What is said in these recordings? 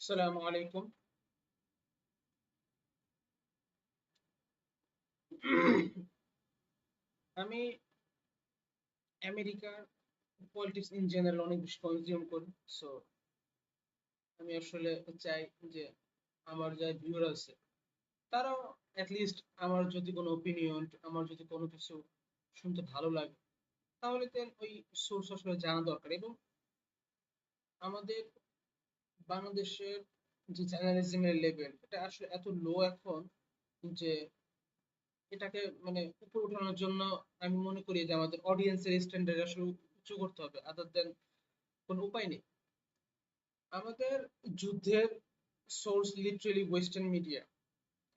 আসসালামু আলাইকুম। আমি আমেরিকার পলিটিক্স ইন জেনারেল অনেক বেশি কনজিউম করি। সো আমি আসলে চাই যে আমার যা ভিউয়ার আছে তারাও লিস্ট আমার যদি কোনো ওপিনিয়ন, আমার যদি কোনো কিছু শুনতে ভালো লাগে তাহলে দেন ওই সোর্স আসলে জানা দরকার। এবং আমাদের বাংলাদেশের যে জার্নালিজমের লেভেল এটা আসলে এত লো এখন যে এটাকে উপরে উঠানোর জন্য আমি মনে করি যে আমাদের অডিয়েন্সের স্ট্যান্ডার্ড আসলে উঁচু করতে হবে, আদার দেন কোনো উপায় নেই। আমাদের যুদ্ধের সোর্স লিটারেলি ওয়েস্টার্ন মিডিয়া।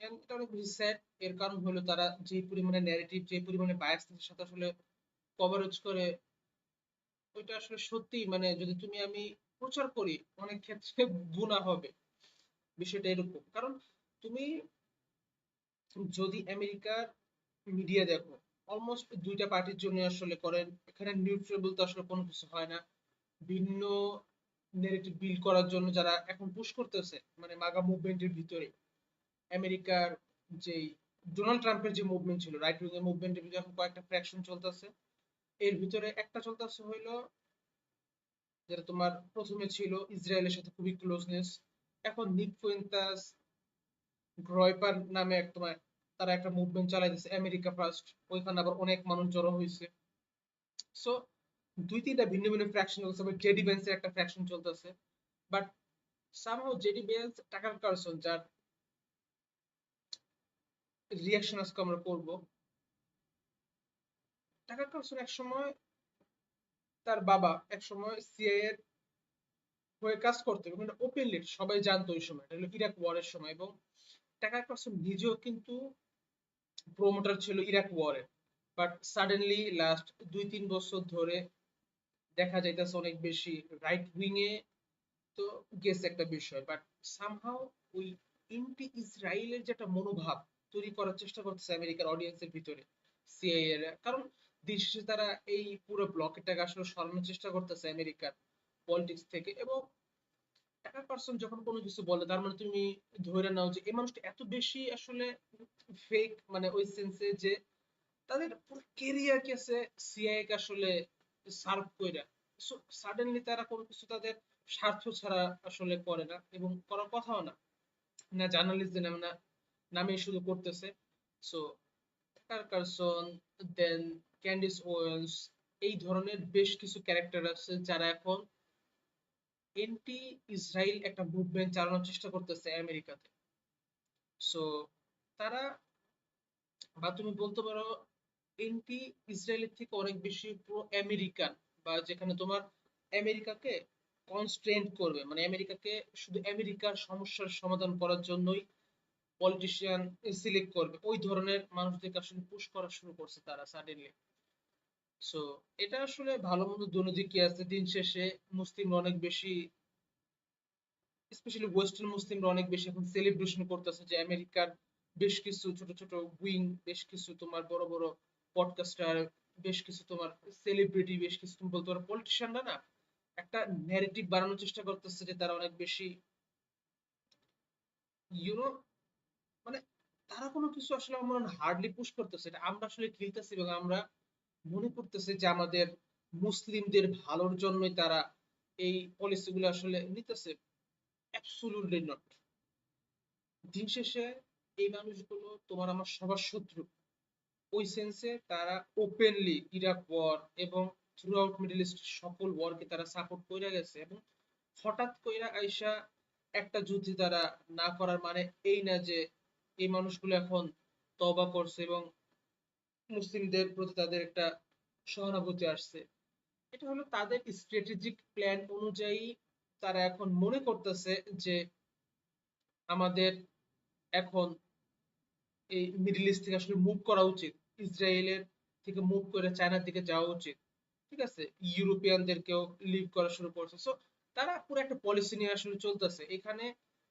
এটা অনেক বেশি স্যাড। এর কারণ হলো তারা যে পরিমাণে ন্যারেটিভ, যে পরিমাণে বায়াসের সাথে আসলে কভারেজ করে, ওইটা আসলে সত্যি যদি তুমি আমি প্রচার করি অনেক ক্ষেত্রে গুণা হবে। বিষয়টা এরকম, কারণ তুমি যদি আমেরিকার মিডিয়া দেখো, অলমোস্ট দুইটা পার্টির জন্য আসলে করেন। এখানে নিউট্রাল বলতে আসলে কোনো কিছু হয় না। ভিন্ন নেগেটিভ বিল্ড করার জন্য যারা এখন পুশ করতেছে, মাগা মুভমেন্টের ভিতরে আমেরিকার যেই ডোনাল্ড ট্রাম্পের যে মুভমেন্ট ছিল, রাইট উইং এর মুভমেন্টের ভিতরে এখন কয়েকটা ফ্র্যাকশন চলতেছে। এর ভিতরে একটা চলতেছে হইলো যেটা তোমার প্রথমে ছিল ইসরায়েলের সাথে খুবই ক্লোজনেস। এখন নিক ফুয়েন্তাস গ্রয়পার নামে এক তোমার তারা একটা মুভমেন্ট চালাইতেছে, আমেরিকা ফার্স্ট। ওইখানে আবার অনেক মানুষ জড়ো হয়েছে। সো দুই তিনটা ভিন্ন ভিন্ন ফ্র্যাকশন চলছে। আবার জেডি বেন্সের একটা ফ্র্যাকশন চলতেছে। But somehow JD bench, Tucker Carlson, যার রিয়াকশন আজকে আমরা করব। টাকার কার্লসন এক সময়, তার বাবা এক সময় সিআইএ এর হয়ে কাজ করতো এবং এটা ওপেনলি সবাই জানতো। ওই সময় এটা হলো ইরাক ওয়ারের সময়, এবং টাকার কার্লসন নিজেও কিন্তু প্রমোটার ছিল ইরাক ওয়ারের। বাট সাডেনলি লাস্ট 2-3 বছর ধরে দেখা যাইতেছে অনেক বেশি রাইট উইং এ তো গেছে একটা বিষয়। বাট সামহাও ওই এন্টি ইসরায়েলের যে একটা মনোভাব তৈরি করার চেষ্টা করতেছে আমেরিকার অডিয়েন্সের ভিতরে সিআইএ এর। কারণ দিন শেষে তারা এই পুরো ব্লকেরটাকে আসলে সরানোর চেষ্টা করতেছে আমেরিকার পলিটিক্স থেকে। এবং একটা পার্সন যখন কোনো কিছু বলে তার তুমি ধরে নাও যে এই মানুষটা এত বেশি আসলে ফেক, ওই সেন্সে যে তাদের পুরো কেরিয়ার কেসে সিআইএ কে আসলে সার্ভ কইরা। সো সাডেনলি তারা কোনো কিছু তাদের স্বার্থ ছাড়া আসলে করে না, এবং করার কথাও না। না জার্নালিস্টদের নামে না, নামে শুধু করতেছে। সো কার্কারসন, দেন ক্যান্ডিস ওয়েন্স, এই ধরনের বেশ কিছু ক্যারেক্টার আছে যারা এখন এন্টি ইসরায়েল একটা মুভমেন্ট চালানোর চেষ্টা করতেছে আমেরিকাতে। সো তারা, বা তুমি বলতে পারো, এন্টি ইসরায়েলের থেকে অনেক বেশি প্রো আমেরিকান, বা যেখানে তোমার আমেরিকাকে কনস্ট্রেন্ট করবে, আমেরিকাকে শুধু আমেরিকার সমস্যার সমাধান করার জন্যই পলিটিশিয়ান সিলেক্ট করবে, ওই ধরনের মানুষদেরকে আসলে পুশ করা শুরু করছে তারা সাডেনলি। সো এটা আসলে ভালো মন্দ দুনো দিকই আছে। দিন শেষে মুসলিমরা অনেক বেশি, স্পেশালি ওয়েস্টার্ন মুসলিমরা অনেক বেশি এখন সেলিব্রেশন করতেছে যে আমেরিকার বেশ কিছু ছোট ছোট উইং, বেশ কিছু তোমার বড় বড় পডকাস্টার, বেশ কিছু তোমার সেলিব্রিটি, বেশ কিছু তুমি বলতে পারো পলিটিশিয়ানরা না একটা ন্যারেটিভ বানানোর চেষ্টা করতেছে যে তারা অনেক বেশি ইউনো, মানে তারা কোনো কিছু আসলে আমরা হার্ডলি পুশ করতেছে, এটা আমরা আসলে খেলতেছি এবং আমরা মনে করতেছি যে আমাদের মুসলিমদের ভালোর জন্যই তারা এই পলিসিগুলো আসলে নিতেছে। Absolutely not. দিন শেষে এই মানুষগুলো তোমার আমার সবার শত্রু। ওই সেন্সে তারা ওপেনলি ইরাক ওয়ার এবং থ্রু আউট মিডল ইস্ট সকল ওয়ারকে তারা সাপোর্ট করে গেছে। এবং হঠাৎ কইরা আইসা একটা যুদ্ধে তারা না করার মানে এই না যে এই মানুষগুলো এখন তওবা করছে এবং মুসলিমদের প্রতি তাদের একটা সহানুভূতি আসছে। এটা হলো তাদের স্ট্র্যাটেজিক প্ল্যান অনুযায়ী। তারা এখন মনে করতেছে যে আমাদের এখন এই মিডল ইস্ট থেকে আসলে মুভ করা উচিত, ইসরায়েলের থেকে মুভ করে চায়নার দিকে যাওয়া উচিত। ঠিক আছে, ইউরোপিয়ানদেরকেও লিভ করা শুরু করছে। সো তারা পুরো একটা পলিসি নিয়ে আসলে চলতেছে এখানে।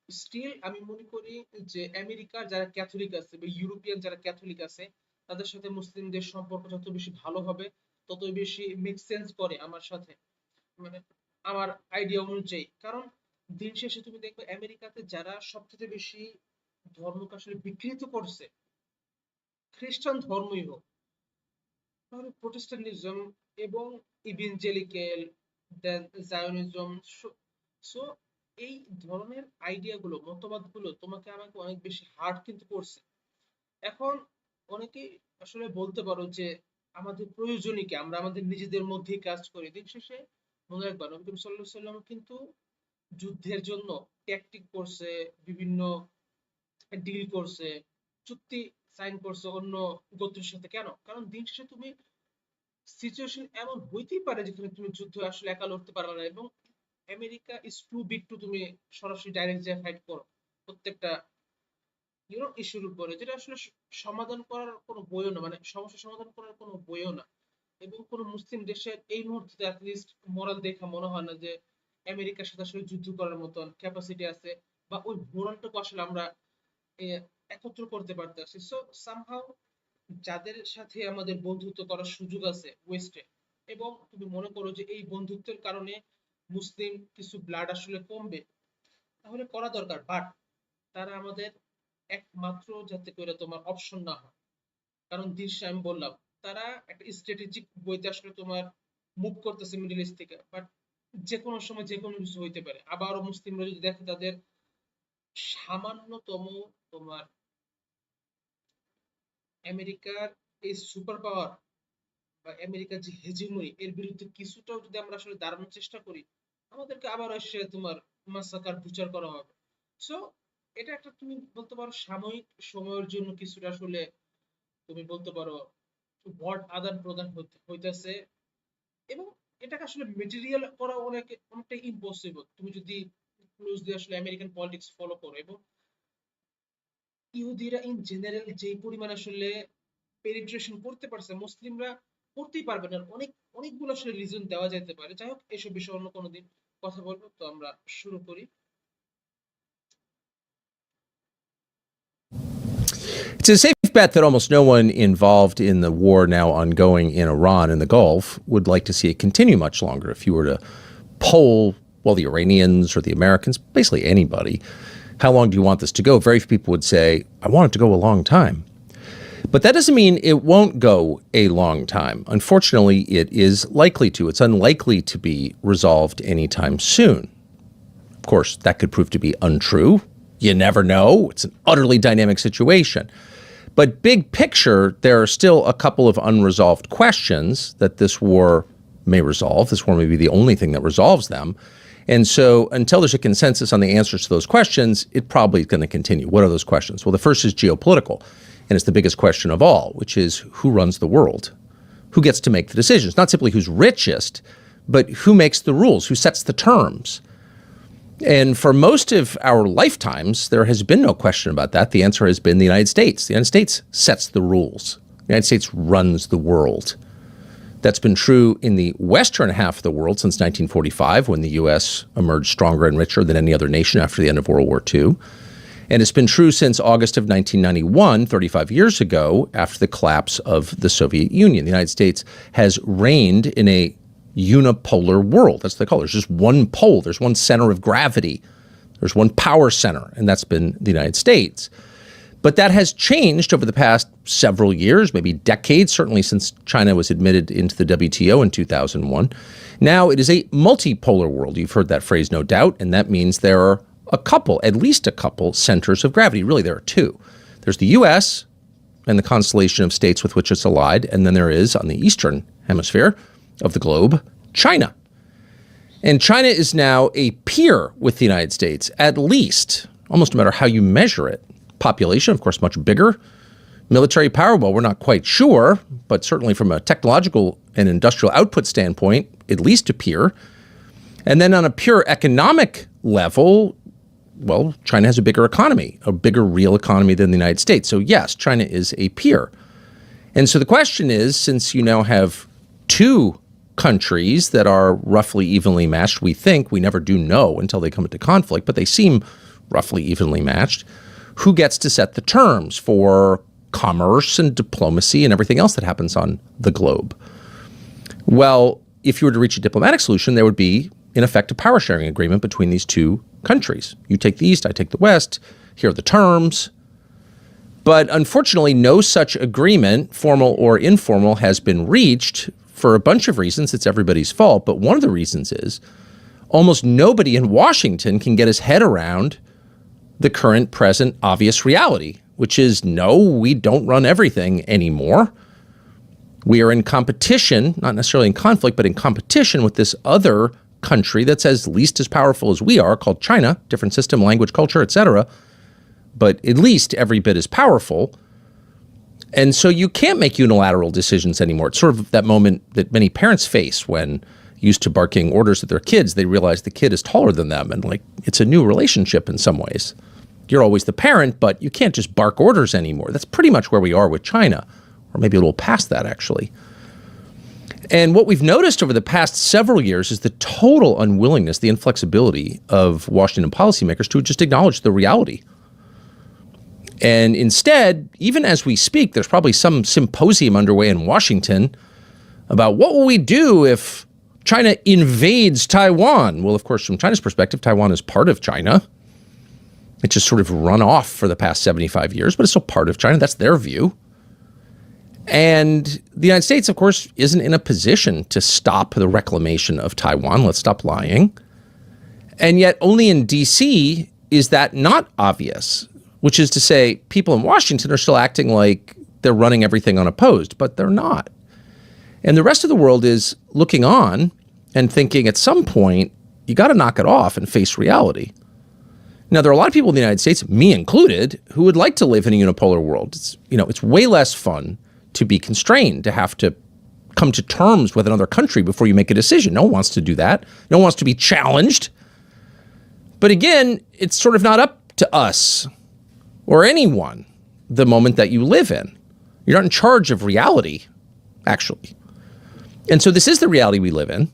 স্টিল আমি মনে করি যে আমেরিকার যারা ক্যাথলিক আছে বা ইউরোপিয়ান যারা ক্যাথলিক আছে তাদের সাথে মুসলিমদের সম্পর্ক যত বেশি ভালো হবে ততই বেশি মেক সেন্স করে আমার সাথে, মানে আমার আইডিয়া অনুযায়ী। কারণ দিন শেষে তুমি দেখবে আমেরিকাতে যারা সবচেয়ে বেশি ধর্মকে আসলে বিকৃত করছে, খ্রিস্টান ধর্মই হোক, তাহলে প্রোটেস্ট্যান্টিজম এবং ইভেঞ্জেলিক্যাল, দেন জায়নিজম। সো এই ধরনের আইডিয়াগুলো, মতবাদগুলো তোমাকে আমাকে অনেক বেশি হার্ড কিন্তু করছে। এখন অনেকেই আসলে বলতে পারো যে আমাদের প্রয়োজনই কি, আমরা আমাদের নিজেদের মধ্যেই কাজ করি। দিন শেষে মনে রাখবা নবী করিম সাল্লাল্লাহু আলাইহি ওয়াসাল্লাম কিন্তু যুদ্ধের জন্য ট্যাকটিক করছে, বিভিন্ন ডিল করছে, চুক্তি সাইন করছে অন্য গোত্রের সাথে। কেন? কারণ দিন শেষে তুমি সিচুয়েশন এমন হইতেই পারে যেখানে তুমি যুদ্ধ আসলে একা লড়তে পারবে না, এবং America is too big to তুমি সরাসরি ডাইরেক্ট যে ফাইট করো প্রত্যেকটা ইস্যুর উপরে, যেটা আসলে সমাধান করার কোনো বইও না, মানে সমস্যা সমাধান করার কোনো বইও না। এবং কোনো মুসলিম দেশের এই মুহূর্তে অ্যাটলিস্ট মোরাল দেখা মনে হয় না যে আমেরিকার সাথে আসলে যুদ্ধ করার মতন ক্যাপাসিটি আছে, বা ওই মোরালটুকু আসলে আমরা এ, একত্র করতে পারতেছি। সো সামহাউ যাদের সাথে আমাদের বন্ধুত্ব করার সুযোগ আছে ওয়েস্টে, এবং তুমি মনে করো যে এই বন্ধুত্বের কারণে মুসলিম কিছু ব্লাড আসলে কমবে, তাহলে করা দরকার। বাট তারা আমাদের একমাত্র যাতে করে তোমার অপশন না হয়। কারণ দিন শেষে আমি বললাম, তারা একটা স্ট্র্যাটেজিক বইতে আসলে তোমার মুভ করতেছে মিডল ইস্ট থেকে, বাট যে কোনো সময় যে কোনো কিছু হইতে পারে। আবারও মুসলিমরা যদি দেখে তাদের সামান্যতম তোমার আমেরিকার এই সুপার পাওয়ার বা আমেরিকার যে হেজিমনি, এর বিরুদ্ধে কিছুটাও যদি আমরা আসলে দাঁড়ানোর চেষ্টা করি, আমাদেরকে আবার এসে তোমার মাসাকার বিচার করা হবে। সো এটা একটা তুমি বলতে পারো সাময়িক সময়ের জন্য কিছুটা আসলে তুমি বলতে পারো ওয়ার্ড আদান প্রদান হইতেছে, এবং এটাকে আসলে মেটেরিয়াল করা অনেকটা ইম্পসিবল তুমি যদি ক্লোজলি আসলে আমেরিকান পলিটিক্স ফলো করো। এবং ইহুদিরা ইন জেনারেল যেই পরিমাণ আসলে পেনিট্রেশন করতে পারছে, মুসলিমরা করতেই পারবে না। অনেকগুলো আসলে রিজন দেওয়া যেতে পারে। যাই হোক, এসব বিষয়ে অন্য কোনো দিন কথা বলবো। তো আমরা শুরু করি। It's a safe bet that almost no one involved in the war now ongoing in Iran and the Gulf would like to see it continue much longer. If you were to poll, well, the Iranians or the Americans, basically anybody, how long do you want this to go? Very few people would say, I want it to go a long time. But that doesn't mean it won't go a long time. Unfortunately, it is likely to. It's unlikely to be resolved anytime soon. Of course, that could prove to be untrue. You never know. It's an utterly dynamic situation. But big picture, there are still a couple of unresolved questions that this war may resolve. This war may be the only thing that resolves them. And so until there's a consensus on the answers to those questions, it probably is going to continue. What are those questions? Well, the first is geopolitical, and it's the biggest question of all, which is who runs the world? Who gets to make the decisions? Not simply who's richest, but who makes the rules, who sets the terms. And for most of our lifetimes, there has been no question about that. The answer has been the United States. The United States sets the rules. The United States runs the world. That's been true in the western half of the world since 1945, when the U.S. emerged stronger and richer than any other nation after the end of World War II. And it's been true since August of 1991, 35 years ago, after the collapse of the Soviet Union. The United States has reigned in a unipolar world. That's what they call it. There's just one pole. There's one center of gravity. There's one power center, and that's been the United States. But that has changed over the past several years, maybe decades, certainly since China was admitted into the WTO in 2001. Now it is a multipolar world. You've heard that phrase, no doubt, and that means there are at least a couple centers of gravity. Really, there are two. There's the U.S. and the constellation of states with which it's allied, and then there is, on the eastern hemisphere of the globe, China. And China is now a peer with the United States, at least, almost no matter how you measure it. Population, of course, much bigger. Military power, well, we're not quite sure, but certainly from a technological and industrial output standpoint, at least a peer. And then on a pure economic level, well, China has a bigger economy, a bigger real economy than the United States. So yes, China is a peer. And so the question is, since you now have two countries that are roughly evenly matched, we think, we never do know until they come into conflict, but they seem roughly evenly matched, who gets to set the terms for commerce and diplomacy and everything else that happens on the globe? Well, if you were to reach a diplomatic solution, there would be, in effect, a power sharing agreement between these two countries. You take the East, I take the West. Here are the terms. But unfortunately, no such agreement, formal or informal, has been reached for a bunch of reasons. It's everybody's fault. But one of the reasons is almost nobody in Washington can get his head around the current, present, obvious reality, which is no, we don't run everything anymore. We are in competition, not necessarily in conflict, but in competition with this other country that's at least as powerful as we are, called China, different system, language, culture, etc., but at least every bit as powerful. And so you can't make unilateral decisions anymore. It's sort of that moment that many parents face when used to barking orders at their kids, they realize the kid is taller than them, and like it's a new relationship in some ways. You're always the parent, but you can't just bark orders anymore. That's pretty much where we are with China, or maybe a little past that, actually. And what we've noticed over the past several years is the total unwillingness, the inflexibility of Washington policymakers to just acknowledge the reality. And instead, even as we speak, there's probably some symposium underway in Washington about what will we do if China invades Taiwan. Well, of course, from China's perspective, Taiwan is part of China. It's just sort of run off for the past 75 years, but it's still part of China. That's their view. And the United States, of course, isn't in a position to stop the reclamation of Taiwan. Let's stop lying. And yet only in D.C. is that not obvious, which is to say people in Washington are still acting like they're running everything unopposed, but they're not. And the rest of the world is looking on and thinking at some point, you got to knock it off and face reality. Now, there are a lot of people in the United States, me included, who would like to live in a unipolar world. It's way less fun to be constrained, to have to come to terms with another country before you make a decision. No one wants to do that. No one wants to be challenged. But again, it's sort of not up to us or anyone the moment that you live in. You're not in charge of reality, actually. And so this is the reality we live in.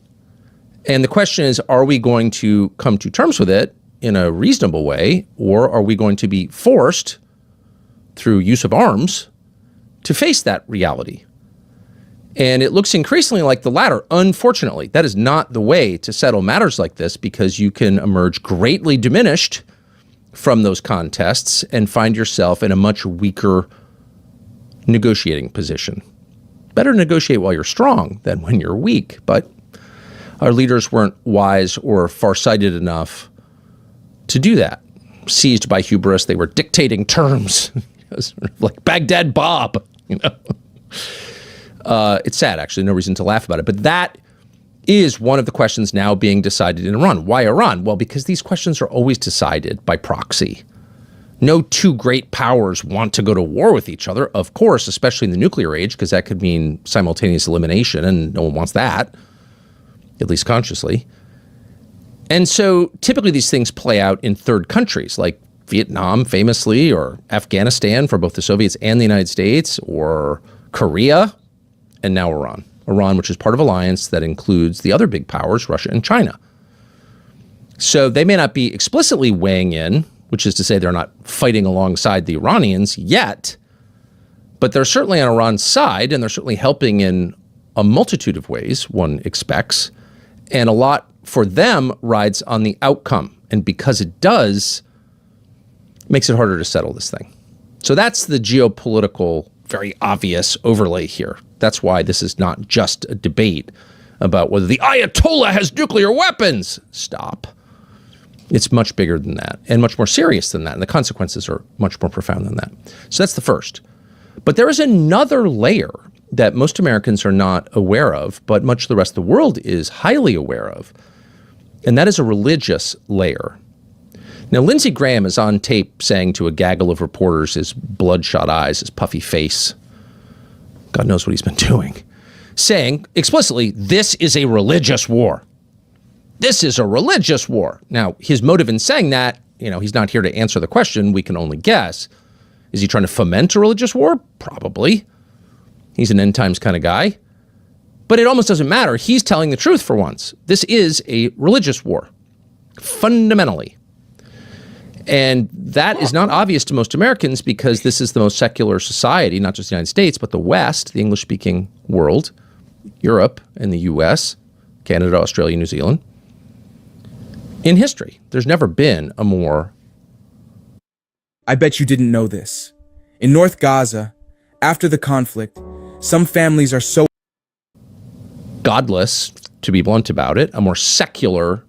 And the question is, are we going to come to terms with it in a reasonable way, or are we going to be forced through use of arms to face that reality? And it looks increasingly like the latter. Unfortunately, that is not the way to settle matters like this, because you can emerge greatly diminished from those contests and find yourself in a much weaker negotiating position. Better negotiate while you're strong than when you're weak. But our leaders weren't wise or farsighted enough to do that. Seized by hubris, they were dictating terms, sort of like Baghdad Bob. It's sad, actually. No reason to laugh about it. But that is one of the questions now being decided in Iran. Why Iran? Well, because these questions are always decided by proxy. No two great powers want to go to war with each other, of course, especially in the nuclear age, because that could mean simultaneous elimination, and no one wants that, at least consciously. And so typically these things play out in third countries, like Vietnam famously, or Afghanistan for both the Soviets and the United States, or Korea, and now Iran. Iran, which is part of an alliance that includes the other big powers, Russia and China. So they may not be explicitly weighing in, which is to say they're not fighting alongside the Iranians yet, but they're certainly on Iran's side, and they're certainly helping in a multitude of ways, one expects. And a lot for them rides on the outcome. And because it does, it makes it harder to settle this thing. So that's the geopolitical, very obvious overlay here. That's why this is not just a debate about whether the Ayatollah has nuclear weapons. Stop. It's much bigger than that and much more serious than that. And the consequences are much more profound than that. So that's the first. But there is another layer that most Americans are not aware of, but much of the rest of the world is highly aware of. And that is a religious layer. Now, Lindsey Graham is on tape saying to a gaggle of reporters, his bloodshot eyes, his puffy face, God knows what he's been doing, saying explicitly, this is a religious war. This is a religious war. Now, his motive in saying that, he's not here to answer the question. We can only guess. Is he trying to foment a religious war? Probably. He's an end times kind of guy. But it almost doesn't matter. He's telling the truth for once. This is a religious war, fundamentally. And that is not obvious to most Americans because this is the most secular society, not just the United States, but the West, the English-speaking world, Europe and the U.S., Canada, Australia, New Zealand. in history. There's never been a more... I bet you didn't know this. In North Gaza, after the conflict, some families are so godless, to be blunt about it, a more secular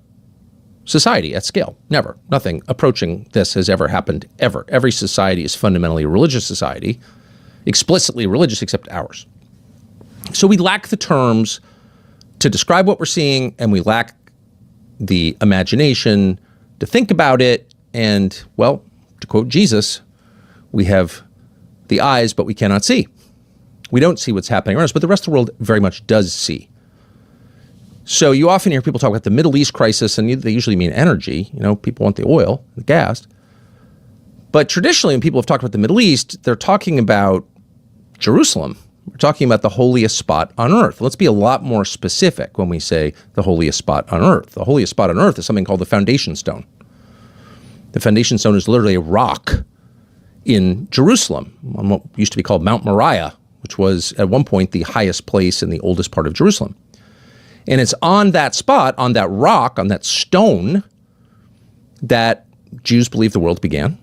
society at scale. Never. Nothing approaching this has ever happened, ever. Every society is fundamentally a religious society, explicitly religious except ours. So we lack the terms to describe what we're seeing, and we lack the imagination to think about it. And, well, to quote Jesus, we have the eyes, but we cannot see. We don't see what's happening around us, but the rest of the world very much does see. So you often hear people talk about the Middle East crisis, and they usually mean energy. You know, people want the oil, the gas. But traditionally, when people have talked about the Middle East, they're talking about Jerusalem. We're talking about the holiest spot on earth. Let's be a lot more specific when we say the holiest spot on earth. The holiest spot on earth is something called the foundation stone. The foundation stone is literally a rock in Jerusalem, on what used to be called Mount Moriah, which was at one point the highest place in the oldest part of Jerusalem. And it's on that spot, on that rock, on that stone, that Jews believe the world began,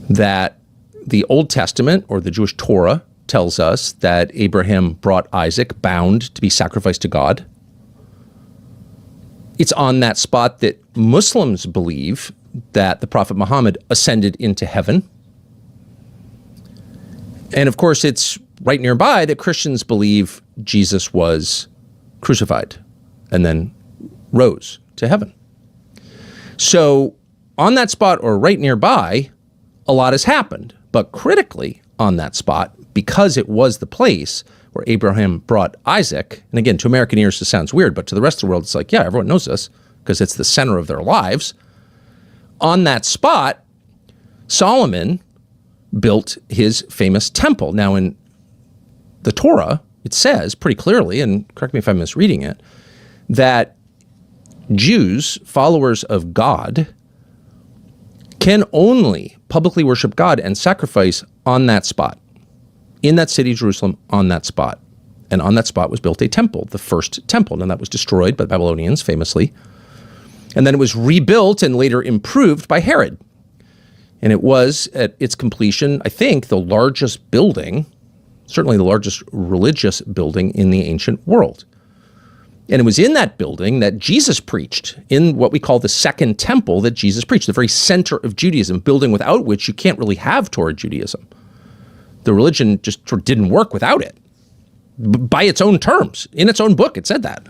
that the Old Testament, or the Jewish Torah, tells us that Abraham brought Isaac bound to be sacrificed to God. It's on that spot that Muslims believe that the Prophet Muhammad ascended into heaven. And of course, it's right nearby that Christians believe Jesus was crucified and then rose to heaven. So on that spot, or right nearby, a lot has happened. But critically on that spot, because it was the place where Abraham brought Isaac, and again, to American ears, this sounds weird, but to the rest of the world, it's like, yeah, everyone knows this because it's the center of their lives. On that spot, Solomon built his famous temple. Now, in the Torah, it says pretty clearly, and correct me if I'm misreading it, that Jews, followers of God, can only publicly worship God and sacrifice on that spot, in that city, Jerusalem, on that spot. And on that spot was built a temple, the first temple. And that was destroyed by the Babylonians, famously. And then it was rebuilt and later improved by Herod. And it was, at its completion, I think, the largest building, certainly the largest religious building in the ancient world. And it was in that building that Jesus preached, in what we call the Second Temple that Jesus preached, the very center of Judaism, building without which you can't really have Torah Judaism. The religion just didn't work without it. By its own terms, in its own book, it said that.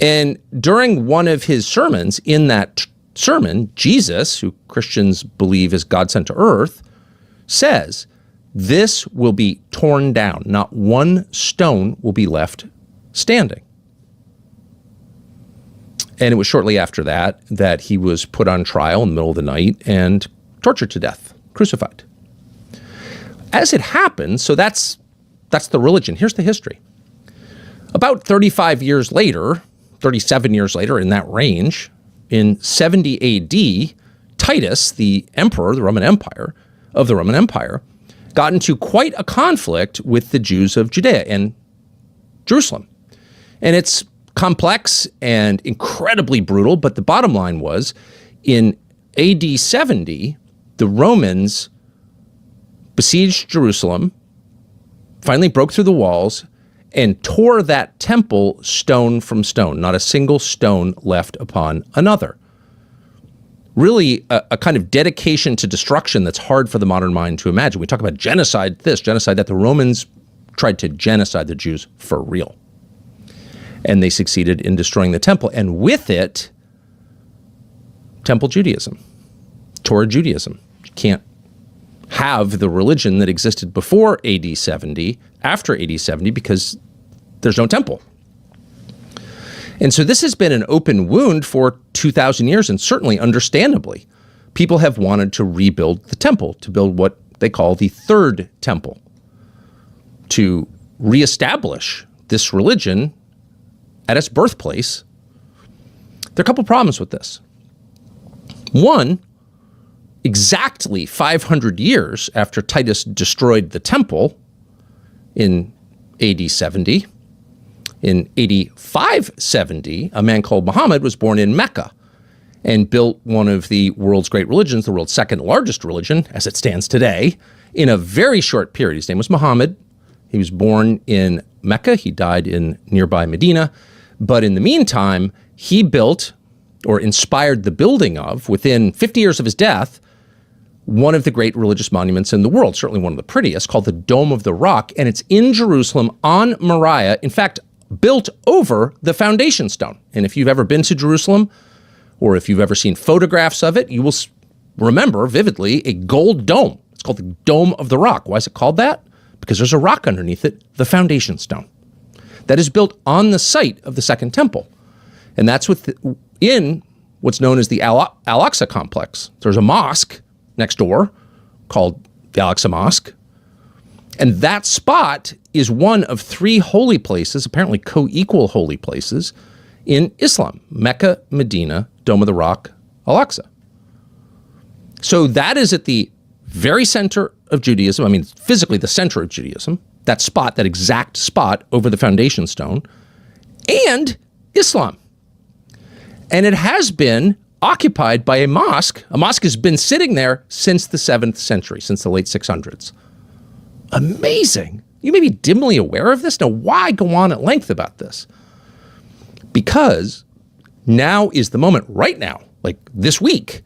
And during one of his sermons, in that sermon, Jesus, who Christians believe is God sent to earth, says, "This will be torn down. Not one stone will be left standing." And it was shortly after that that he was put on trial in the middle of the night and tortured to death, crucified. As it happened, so that's the religion. Here's the history. About 35 years later, 37 years later, in that range, in 70 AD, Titus, the emperor, the Roman Empire, got into quite a conflict with the Jews of Judea and Jerusalem. And it's complex and incredibly brutal, but the bottom line was, in AD 70, the Romans besieged Jerusalem, finally broke through the walls, and tore that temple stone from stone. Not a single stone left upon another. Really a kind of dedication to destruction that's hard for the modern mind to imagine. We talk about genocide this, genocide that. The Romans tried to genocide the Jews for real. And they succeeded in destroying the temple. And with it, Temple Judaism, Torah Judaism. You can't have the religion that existed before AD 70, after AD 70, because there's no temple. And so this has been an open wound for 2,000 years, and certainly understandably, people have wanted to rebuild the temple, to build what they call the third temple, to reestablish this religion at its birthplace. There are a couple problems with this. One, exactly 500 years after Titus destroyed the temple in AD 70, In 8570, a man called Muhammad was born in Mecca and built one of the world's great religions, the world's second largest religion, as it stands today, in a very short period. His name was Muhammad. He was born in Mecca. He died in nearby Medina. But in the meantime, he built or inspired the building of, within 50 years of his death, one of the great religious monuments in the world, certainly one of the prettiest, called the Dome of the Rock. And it's in Jerusalem on Moriah, in fact, built over the foundation stone. And if you've ever been to Jerusalem, or if you've ever seen photographs of it, you will remember vividly a gold dome. It's called the Dome of the Rock. Why is it called that? Because there's a rock underneath it, the foundation stone, that is built on the site of the Second Temple. And that's in what's known as the Al-Aqsa complex. There's a mosque next door called the Al-Aqsa Mosque. And that spot is one of three holy places, apparently co-equal holy places, in Islam: Mecca, Medina, Dome of the Rock, Al-Aqsa. So that is at the very center of Judaism. I mean, physically the center of Judaism, that spot, that exact spot over the foundation stone, and Islam. And it has been occupied by a mosque. A mosque has been sitting there since the 7th century, since the late 600s. Amazing. You may be dimly aware of this. Now, why go on at length about this? Because now is the moment, right now, like this week,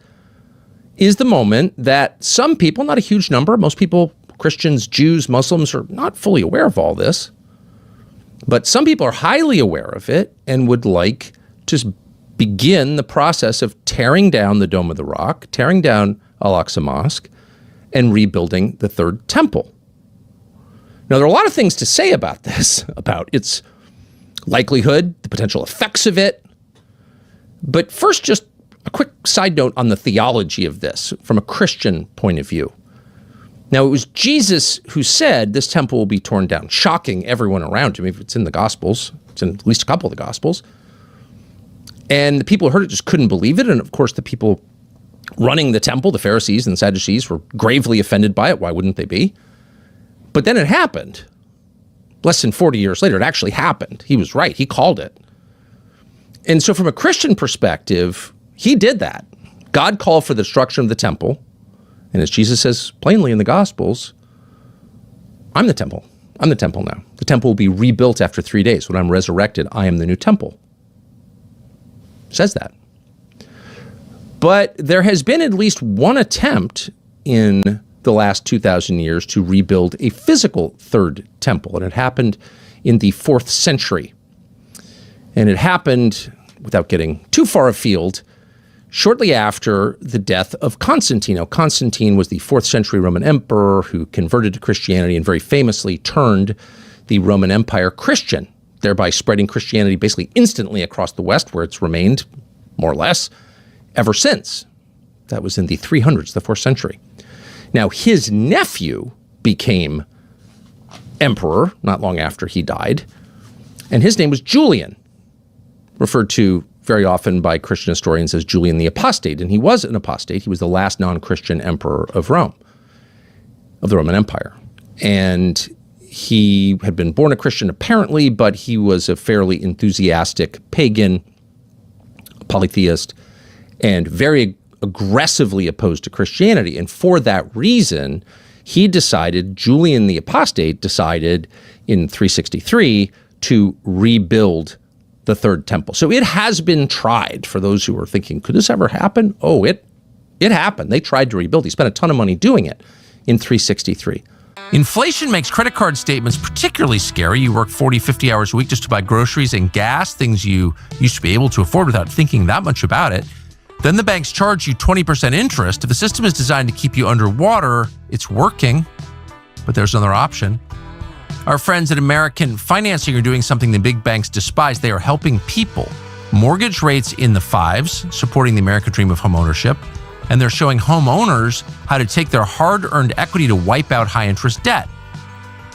is the moment that some people, not a huge number, most people, Christians, Jews, Muslims, are not fully aware of all this, but some people are highly aware of it and would like to begin the process of tearing down the Dome of the Rock, tearing down Al-Aqsa Mosque, and rebuilding the Third Temple. Now, there are a lot of things to say about this, about its likelihood, the potential effects of it. But first, just a quick side note on the theology of this from a Christian point of view. Now, it was Jesus who said this temple will be torn down, shocking everyone around him. If it's in the Gospels, it's in at least a couple of the Gospels. And the people who heard it just couldn't believe it. And of course, the people running the temple, the Pharisees and the Sadducees, were gravely offended by it. Why wouldn't they be? But then it happened. Less than 40 years later, it actually happened. He was right. He called it. And so from a Christian perspective, he did that. God called for the destruction of the temple. And as Jesus says plainly in the Gospels, I'm the temple. I'm the temple now. The temple will be rebuilt after 3 days. When I'm resurrected, I am the new temple. Says that. But there has been at least one attempt in the last 2,000 years to rebuild a physical third temple. And it happened in the 4th century. And it happened, without getting too far afield, shortly after the death of Constantine. Now, Constantine was the 4th century Roman emperor who converted to Christianity and very famously turned the Roman Empire Christian, thereby spreading Christianity basically instantly across the West, where it's remained, more or less, ever since. That was in the 300s, the 4th century. Now, his nephew became emperor not long after he died, and his name was Julian, referred to very often by Christian historians as Julian the Apostate. And he was an apostate. He was the last non-Christian emperor of Rome, of the Roman Empire. And he had been born a Christian apparently, but he was a fairly enthusiastic pagan, polytheist, and very aggressively opposed to Christianity. And for that reason, Julian the Apostate decided in 363 to rebuild the Third Temple. So it has been tried. For those who are thinking, could this ever happen? Oh, it happened. They tried to rebuild. He spent a ton of money doing it in 363. Inflation makes credit card statements particularly scary. You work 40, 50 hours a week just to buy groceries and gas, things you used to be able to afford without thinking that much about it. Then the banks charge you 20% interest. If the system is designed to keep you underwater, it's working, but there's another option. Our friends at American Financing are doing something the big banks despise. They are helping people. Mortgage rates in the 5s, supporting the American dream of homeownership, and they're showing homeowners how to take their hard-earned equity to wipe out high-interest debt.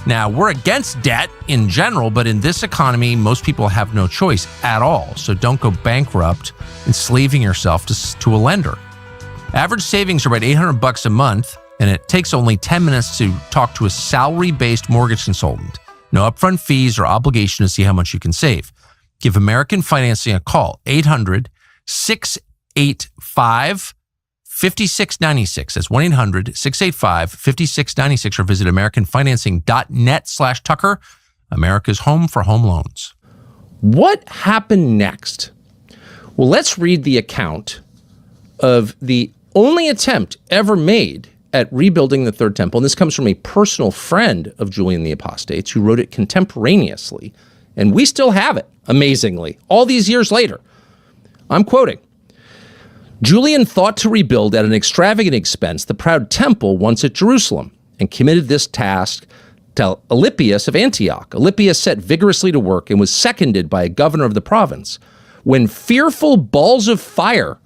Now, we're against debt in general, but in this economy, most people have no choice at all. So don't go bankrupt, enslaving yourself to a lender. Average savings are about $800 a month, and it takes only 10 minutes to talk to a salary-based mortgage consultant. No upfront fees or obligation to see how much you can save. Give American Financing a call, 800-685-5696. That's 1-800-685-5696, or visit americanfinancing.net/Tucker, America's home for home loans. What happened next? Well, let's read the account of the only attempt ever made at rebuilding the Third Temple. And this comes from a personal friend of Julian the Apostate who wrote it contemporaneously. And we still have it, amazingly, all these years later. I'm quoting. Julian thought to rebuild at an extravagant expense the proud temple once at Jerusalem, and committed this task to Alypius of Antioch. Alypius set vigorously to work and was seconded by a governor of the province. When fearful balls of fire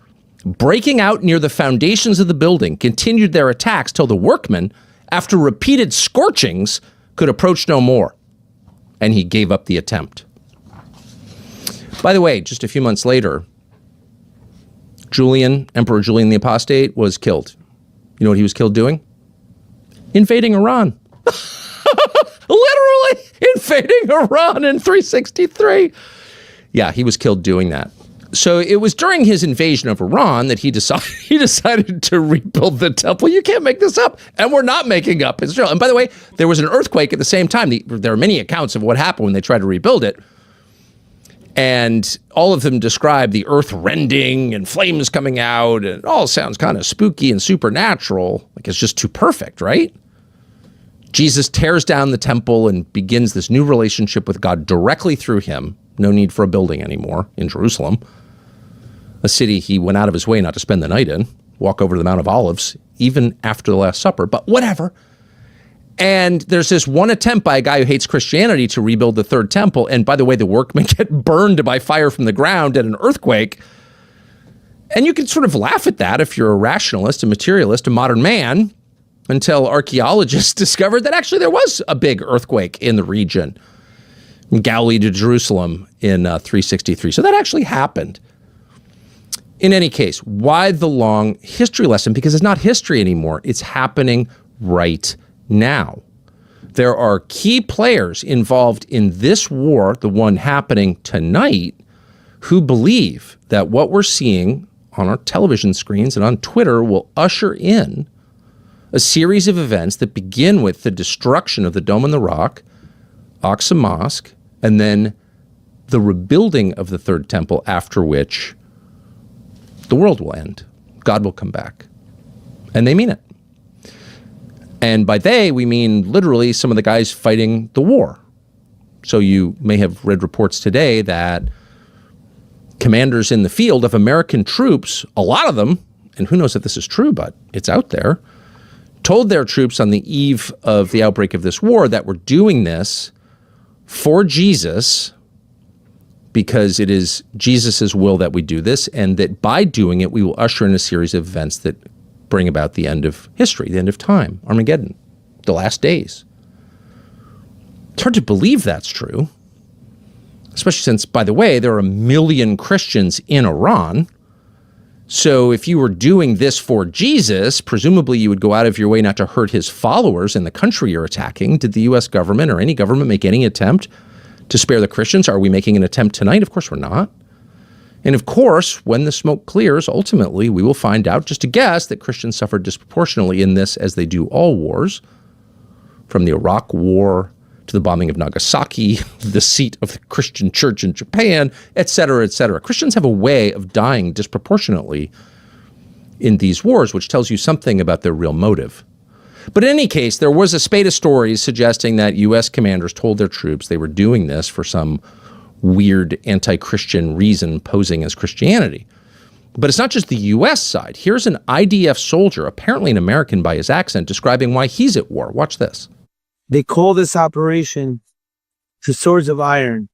breaking out near the foundations of the building continued their attacks till the workmen, after repeated scorchings, could approach no more. And he gave up the attempt. By the way, just a few months later, Emperor Julian the Apostate, was killed. You know what he was killed doing? Invading Iran. Literally invading Iran in 363. Yeah, he was killed doing that. So it was during his invasion of Iran that he decided to rebuild the temple. You can't make this up. And we're not making up. It's real. And by the way, there was an earthquake at the same time. There are many accounts of what happened when they tried to rebuild it. And all of them describe the earth rending and flames coming out. And it all sounds kind of spooky and supernatural. Like it's just too perfect, right? Jesus tears down the temple and begins this new relationship with God directly through him. No need for a building anymore in Jerusalem, a city he went out of his way not to spend the night in, walk over to the Mount of Olives, even after the Last Supper, but whatever. And there's this one attempt by a guy who hates Christianity to rebuild the Third Temple. And by the way, the workmen get burned by fire from the ground at an earthquake. And you can sort of laugh at that if you're a rationalist, a materialist, a modern man, until archaeologists discovered that actually there was a big earthquake in the region, from Galilee to Jerusalem in 363. So that actually happened. In any case, why the long history lesson? Because it's not history anymore. It's happening right now. There are key players involved in this war, the one happening tonight, who believe that what we're seeing on our television screens and on Twitter will usher in a series of events that begin with the destruction of the Dome on the Rock, Aqsa Mosque, and then the rebuilding of the Third Temple, after which the world will end. God will come back. And they mean it. And by they, we mean literally some of the guys fighting the war. So you may have read reports today that commanders in the field of American troops, a lot of them, and who knows if this is true, but it's out there, told their troops on the eve of the outbreak of this war that we're doing this for Jesus, because it is Jesus's will that we do this, and that by doing it, we will usher in a series of events that bring about the end of history, the end of time, Armageddon, the last days. It's hard to believe that's true, especially since, by the way, there are 1 million Christians in Iran. So if you were doing this for Jesus, presumably you would go out of your way not to hurt his followers in the country you're attacking. Did the U.S. government or any government make any attempt to spare the Christians? Are we making an attempt tonight? Of course we're not. And of course, when the smoke clears, ultimately we will find out, just a guess, that Christians suffered disproportionately in this, as they do all wars, from the Iraq War to the bombing of Nagasaki, the seat of the Christian church in Japan, et cetera, et cetera. Christians have a way of dying disproportionately in these wars, which tells you something about their real motive. But in any case, there was a spate of stories suggesting that U.S. commanders told their troops they were doing this for some weird anti-Christian reason posing as Christianity. But it's not just the U.S. side. Here's an IDF soldier, apparently an American by his accent, describing why he's at war. Watch this. They call this operation the Swords of Iron.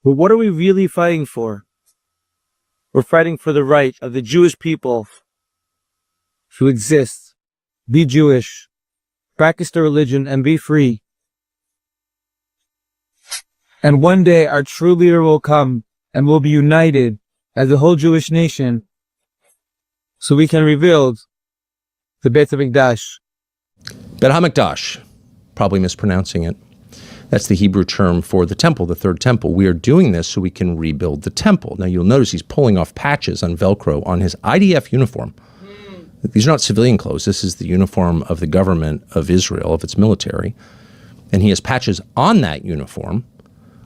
But what are we really fighting for? We're fighting for the right of the Jewish people to exist, be Jewish, practice their religion, and be free. And one day our true leader will come and we'll be united as the whole Jewish nation so we can rebuild the Beit HaMikdash. Beit HaMikdash, probably mispronouncing it. That's the Hebrew term for the temple, the third temple. We are doing this so we can rebuild the temple. Now, you'll notice he's pulling off patches on Velcro on his IDF uniform. These are not civilian clothes. This is the uniform of the government of Israel, of its military. And he has patches on that uniform,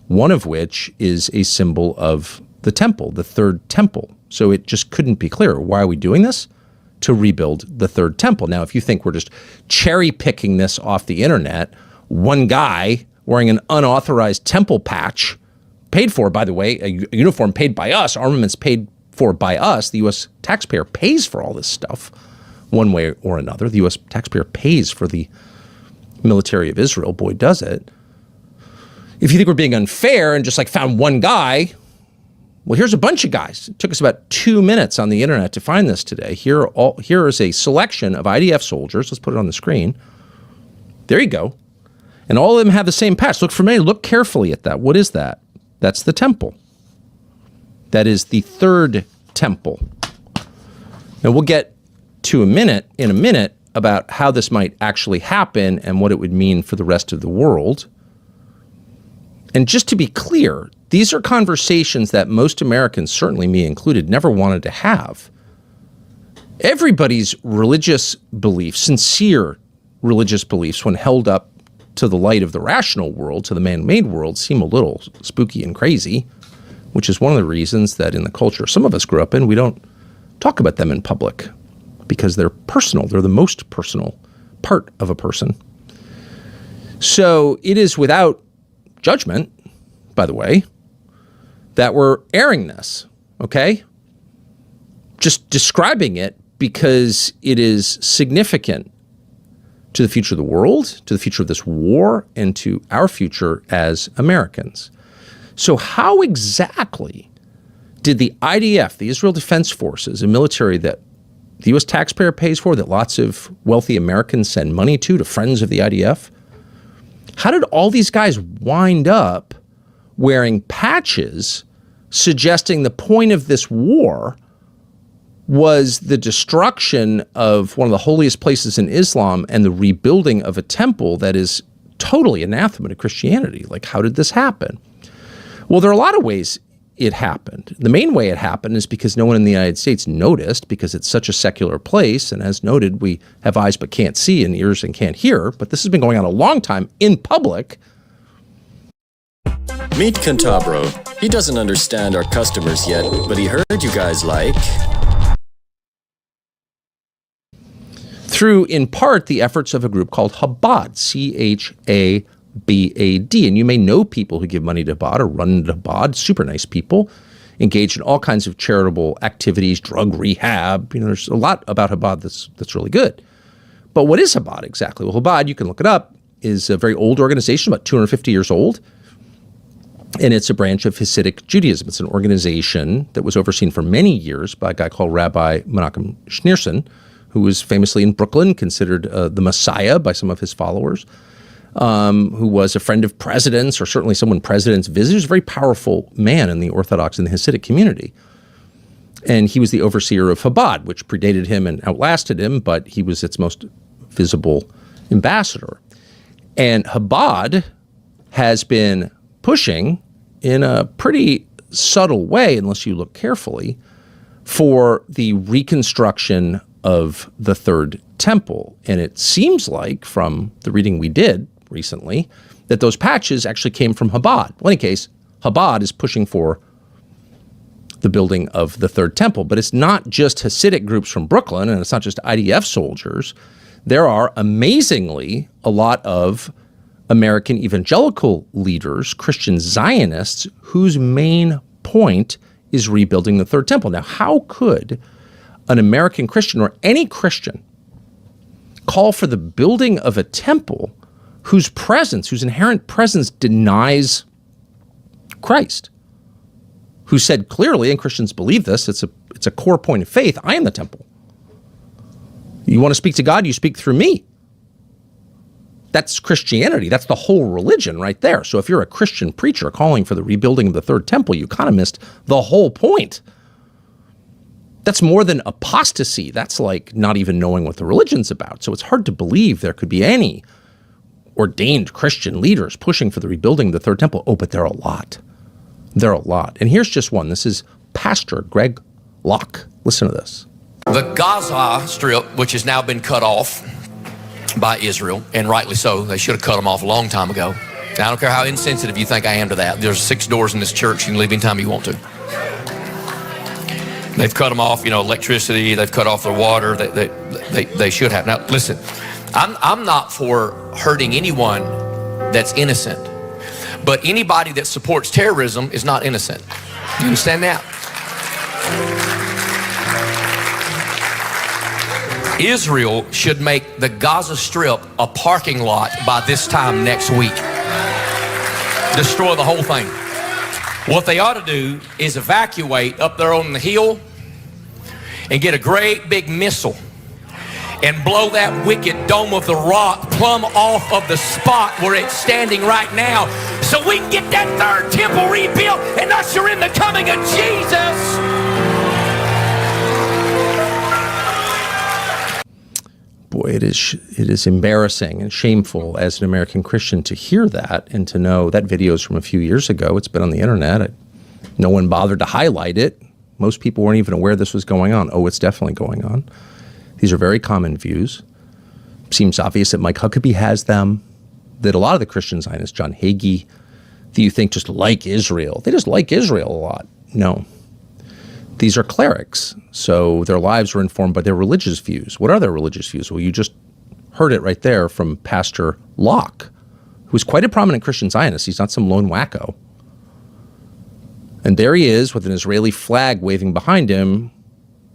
one of which is a symbol of the temple, the third temple. So it just couldn't be clearer. Why are we doing this? To rebuild the third temple. Now, if you think we're just cherry picking this off the internet, one guy wearing an unauthorized temple patch, paid for, by the way, a uniform paid by us, armaments paid for by us, the U.S. taxpayer pays for all this stuff one way or another. The U.S. taxpayer pays for the military of Israel. Boy, does it. If you think we're being unfair and just like found one guy, well, here's a bunch of guys. It took us about 2 minutes on the internet to find this today. Here is a selection of IDF soldiers. Let's put it on the screen. There you go. And all of them have the same patch. Look familiar. Look carefully at that. What is that? That's the temple. That is the third temple. Now, we'll get to in a minute about how this might actually happen and what it would mean for the rest of the world. And just to be clear, these are conversations that most Americans, certainly me included, never wanted to have. Everybody's religious beliefs, sincere religious beliefs, when held up to the light of the rational world, to the man-made world, seem a little spooky and crazy, which is one of the reasons that in the culture some of us grew up in, we don't talk about them in public because they're personal. They're the most personal part of a person. So it is without judgment, by the way, that we're airing this, okay? Just describing it because it is significant to the future of the world, to the future of this war, and to our future as Americans. So how exactly did the IDF, the Israel Defense Forces, a military that the U.S. taxpayer pays for, that lots of wealthy Americans send money to friends of the IDF, how did all these guys wind up wearing patches suggesting the point of this war was the destruction of one of the holiest places in Islam and the rebuilding of a temple that is totally anathema to Christianity? Like, how did this happen? Well, there are a lot of ways it happened. The main way it happened is because no one in the United States noticed, because it's such a secular place. And as noted, we have eyes but can't see and ears and can't hear. But this has been going on a long time in public. Meet Cantabro. He doesn't understand our customers yet, but he heard you guys like... through, in part, the efforts of a group called Chabad, Chabad. And you may know people who give money to Chabad or run to Chabad, super nice people, engaged in all kinds of charitable activities, drug rehab. There's a lot about Chabad that's really good. But what is Chabad exactly? Well, Chabad, you can look it up, is a very old organization, about 250 years old. And it's a branch of Hasidic Judaism. It's an organization that was overseen for many years by a guy called Rabbi Menachem Schneerson, who was famously in Brooklyn, considered the Messiah by some of his followers, who was a friend of presidents, or certainly someone presidents visited. He was a very powerful man in the Orthodox and the Hasidic community. And he was the overseer of Chabad, which predated him and outlasted him, but he was its most visible ambassador. And Chabad has been pushing in a pretty subtle way, unless you look carefully, for the reconstruction of the third temple. And it seems like, from the reading we did recently, that those patches actually came from Chabad. Well, in any case, Chabad is pushing for the building of the third temple. But it's not just Hasidic groups from Brooklyn, and it's not just IDF soldiers. There are, amazingly, a lot of American evangelical leaders, Christian Zionists, whose main point is rebuilding the third temple. Now, how could an American Christian or any Christian call for the building of a temple whose inherent presence denies Christ, who said clearly, and Christians believe this, it's a core point of faith, I am the temple. You want to speak to God, you speak through me. That's Christianity. That's the whole religion right there. So if you're a Christian preacher calling for the rebuilding of the third temple, you kind of missed the whole point. That's more than apostasy. That's like not even knowing what the religion's about. So it's hard to believe there could be any ordained Christian leaders pushing for the rebuilding of the third temple. Oh, but there are a lot. There are a lot. And here's just one. This is Pastor Greg Locke. Listen to this. The Gaza Strip, which has now been cut off by Israel, and rightly so. They should have cut them off a long time ago. I don't care how insensitive you think I am to that. There's 6 doors in this church. You can leave anytime you want to. They've cut them off, electricity. They've cut off their water. They should have. Now, listen, I'm not for hurting anyone that's innocent. But anybody that supports terrorism is not innocent. You understand that? Israel should make the Gaza Strip a parking lot by this time next week. Destroy the whole thing. What they ought to do is evacuate up there on the hill and get a great big missile and blow that wicked dome of the rock plumb off of the spot where it's standing right now, so we can get that third temple rebuilt and usher in the coming of Jesus. Boy, it is embarrassing and shameful as an American Christian to hear that and to know that video is from a few years ago. It's been on the internet. No one bothered to highlight it. Most people weren't even aware this was going on. Oh, it's definitely going on. These are very common views. Seems obvious that Mike Huckabee has them, that a lot of the Christian Zionists, John Hagee, that you think just like Israel. They just like Israel a lot. No. These are clerics, so their lives are informed by their religious views. What are their religious views? Well, you just heard it right there from Pastor Locke, who's quite a prominent Christian Zionist. He's not some lone wacko. And there he is with an Israeli flag waving behind him,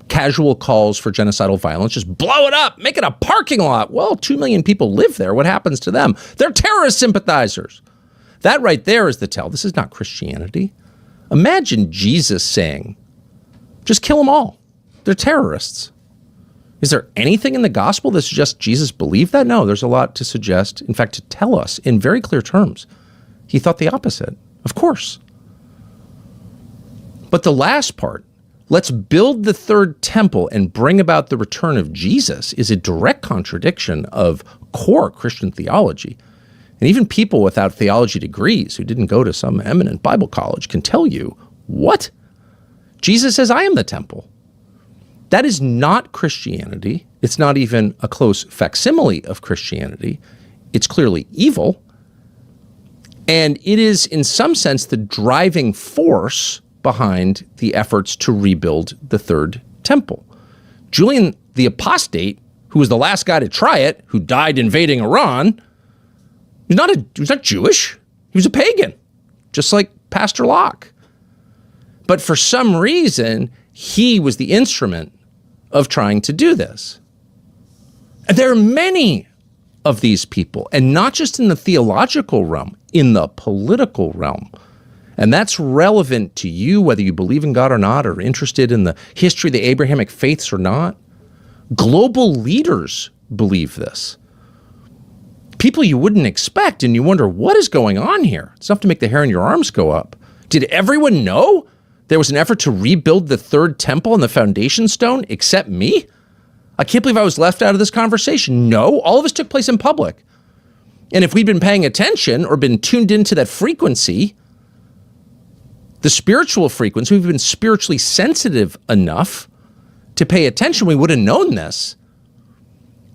casual calls for genocidal violence. Just blow it up, make it a parking lot. Well, 2 million people live there. What happens to them? They're terrorist sympathizers. That right there is the tell. This is not Christianity. Imagine Jesus saying, just kill them all. They're terrorists. Is there anything in the gospel that suggests Jesus believed that? No, there's a lot to suggest, in fact, to tell us in very clear terms. He thought the opposite, of course. But the last part, let's build the third temple and bring about the return of Jesus, is a direct contradiction of core Christian theology. And even people without theology degrees who didn't go to some eminent Bible college can tell you, what? Jesus says, I am the temple. That is not Christianity. It's not even a close facsimile of Christianity. It's clearly evil. And it is, in some sense, the driving force behind the efforts to rebuild the third temple. Julian the Apostate, who was the last guy to try it, who died invading Iran, he was not Jewish. He was a pagan, just like Pastor Locke. But for some reason, he was the instrument of trying to do this. And there are many of these people, and not just in the theological realm, in the political realm. And that's relevant to you, whether you believe in God or not, or interested in the history of the Abrahamic faiths or not. Global leaders believe this. People you wouldn't expect, and you wonder, what is going on here? It's enough to make the hair on your arms go up. Did everyone know there was an effort to rebuild the third temple and the foundation stone except me? I can't believe I was left out of this conversation. No, all of this took place in public. And if we'd been paying attention or been tuned into that frequency, the spiritual frequency, we've been spiritually sensitive enough to pay attention, we would have known this.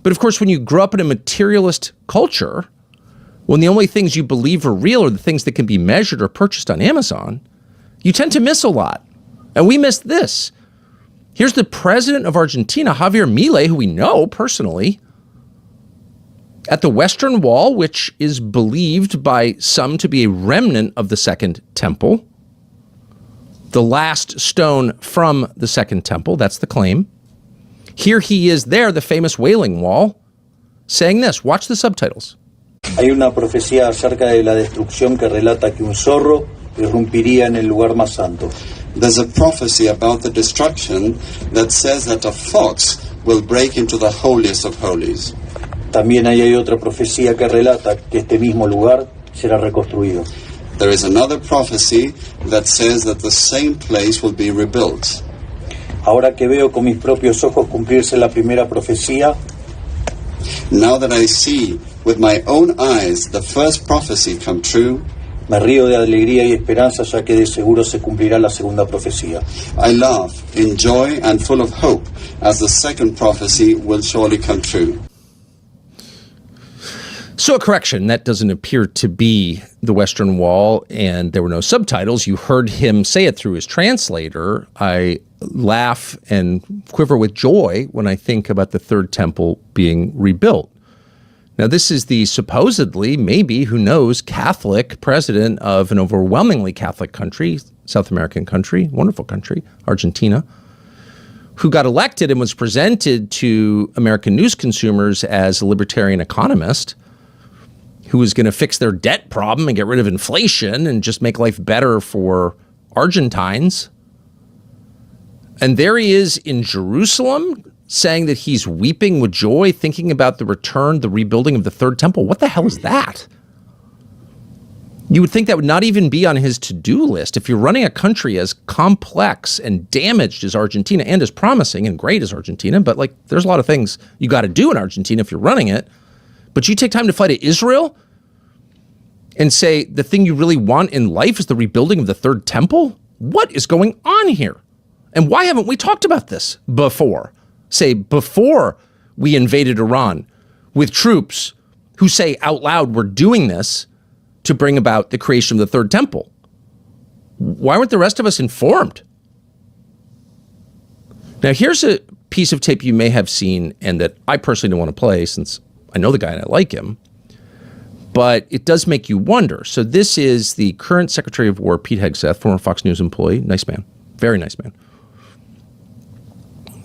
But of course, when you grow up in a materialist culture, when the only things you believe are real are the things that can be measured or purchased on Amazon, you tend to miss a lot. And we missed this. Here's the president of Argentina, Javier Milei, who we know personally, at the Western Wall, which is believed by some to be a remnant of the Second Temple, the last stone from the Second Temple, that's the claim. Here he is there, the famous Wailing Wall, saying this. Watch the subtitles. Hay una profecía acerca de la destrucción que relata que un zorro irrumpiría en el lugar más santo. There's a prophecy about the destruction that says that a fox will break into the holiest of holies. También hay otra profecía que relata que este mismo lugar será reconstruido. There is another prophecy that says that the same place will be rebuilt. Ahora que veo con mis propios ojos cumplirse la primera profecía, now that I see with my own eyes the first prophecy come true, me río de alegría y esperanza, ya que de seguro se cumplirá la segunda profecía. I laugh in joy and full of hope, as the second prophecy will surely come true. So a correction, that doesn't appear to be the Western Wall, and there were no subtitles. You heard him say it through his translator. I laugh and quiver with joy when I think about the third temple being rebuilt. Now, this is the supposedly, maybe, who knows, Catholic president of an overwhelmingly Catholic country, South American country, wonderful country, Argentina, who got elected and was presented to American news consumers as a libertarian economist who was going to fix their debt problem and get rid of inflation and just make life better for Argentines. And there he is in Jerusalem saying that he's weeping with joy, thinking about the return, the rebuilding of the third temple. What the hell is that? You would think that would not even be on his to-do list. If you're running a country as complex and damaged as Argentina and as promising and great as Argentina, but like there's a lot of things you got to do in Argentina if you're running it, but you take time to fly to Israel and say the thing you really want in life is the rebuilding of the third temple? What is going on here? And why haven't we talked about this before? Say before we invaded Iran with troops who say out loud we're doing this to bring about the creation of the third temple. Why weren't the rest of us informed? Now, here's a piece of tape you may have seen and that I personally don't want to play since I know the guy and I like him, but it does make you wonder. So this is the current Secretary of War, Pete Hegseth, former Fox News employee, nice man, very nice man.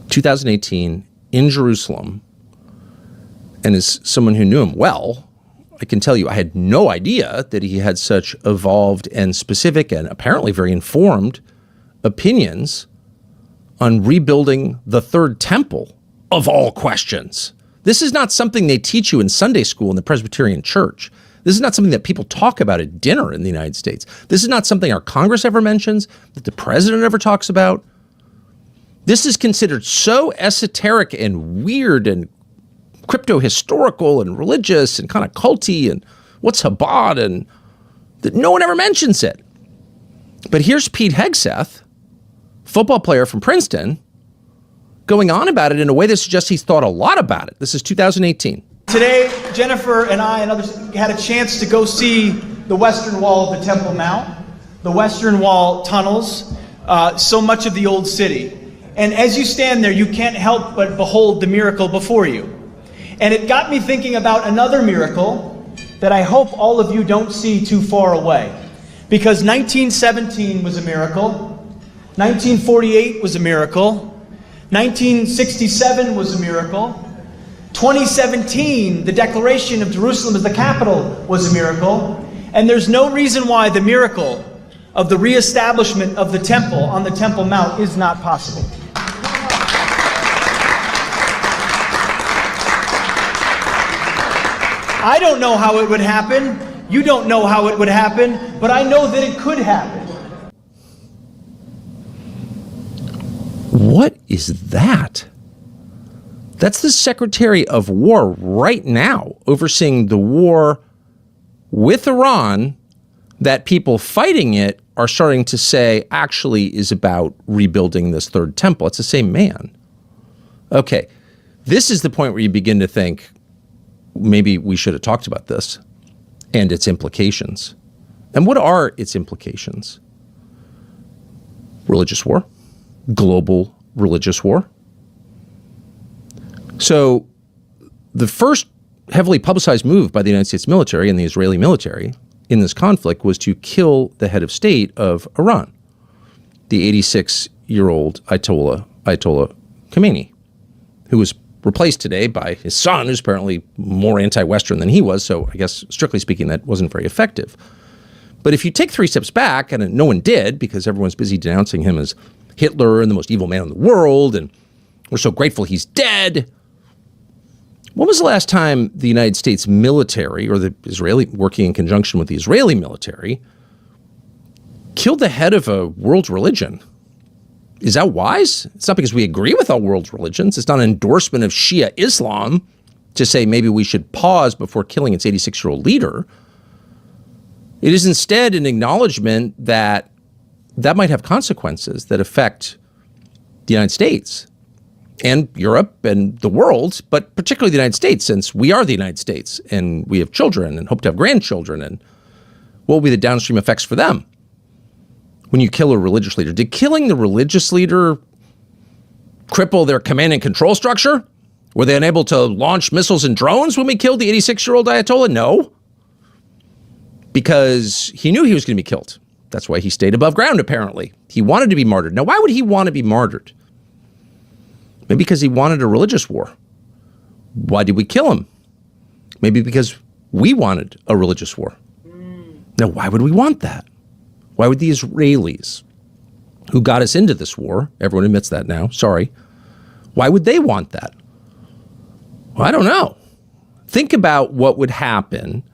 2018 in Jerusalem, and as someone who knew him well, I can tell you I had no idea that he had such evolved and specific and apparently very informed opinions on rebuilding the third temple, of all questions. This is not something they teach you in Sunday school in the Presbyterian Church. This is not something that people talk about at dinner in the United States. This is not something our Congress ever mentions, that the president ever talks about. This is considered so esoteric and weird and crypto-historical and religious and kind of culty and what's Chabad and that no one ever mentions it. But here's Pete Hegseth, football player from Princeton, going on about it in a way that suggests he's thought a lot about it. This is 2018. Today, Jennifer and I and others had a chance to go see the Western Wall of the Temple Mount, the Western Wall tunnels, so much of the old city. And as you stand there, you can't help but behold the miracle before you. And it got me thinking about another miracle that I hope all of you don't see too far away. Because 1917 was a miracle, 1948 was a miracle, 1967 was a miracle, 2017, the declaration of Jerusalem as the capital was a miracle, and there's no reason why the miracle of the reestablishment of the temple on the Temple Mount is not possible. I don't know how it would happen. You don't know how it would happen, but I know that it could happen. What is that? That's the Secretary of War right now overseeing the war with Iran that people fighting it are starting to say actually is about rebuilding this third temple. It's the same man. Okay, this is the point where you begin to think, maybe we should have talked about this and its implications. And what are its implications? Religious war, global religious war. So the first heavily publicized move by the United States military and the Israeli military in this conflict was to kill the head of state of Iran, the 86-year-old Ayatollah Khomeini, who was replaced today by his son, who's apparently more anti-Western than he was. So I guess, strictly speaking, that wasn't very effective. But if you take 3 steps back, and no one did because everyone's busy denouncing him as Hitler and the most evil man in the world, and we're so grateful he's dead. When was the last time the United States military, or the Israeli, working in conjunction with the Israeli military, killed the head of a world religion? Is that wise? It's not because we agree with all world religions. It's not an endorsement of Shia Islam. to say maybe we should pause before killing its 86-year-old leader. It is instead an acknowledgement that that might have consequences that affect the United States and Europe and the world, but particularly the United States, since we are the United States and we have children and hope to have grandchildren. And what will be the downstream effects for them when you kill a religious leader? Did killing the religious leader cripple their command and control structure? Were they unable to launch missiles and drones when we killed the 86-year-old Ayatollah? No, because he knew he was going to be killed. That's why he stayed above ground, apparently. He wanted to be martyred. Now, why would he want to be martyred? Maybe because he wanted a religious war. Why did we kill him? Maybe because we wanted a religious war. Now, why would we want that? Why would the Israelis, who got us into this war, everyone admits that now, sorry, why would they want that? Well, I don't know. Think about what would happen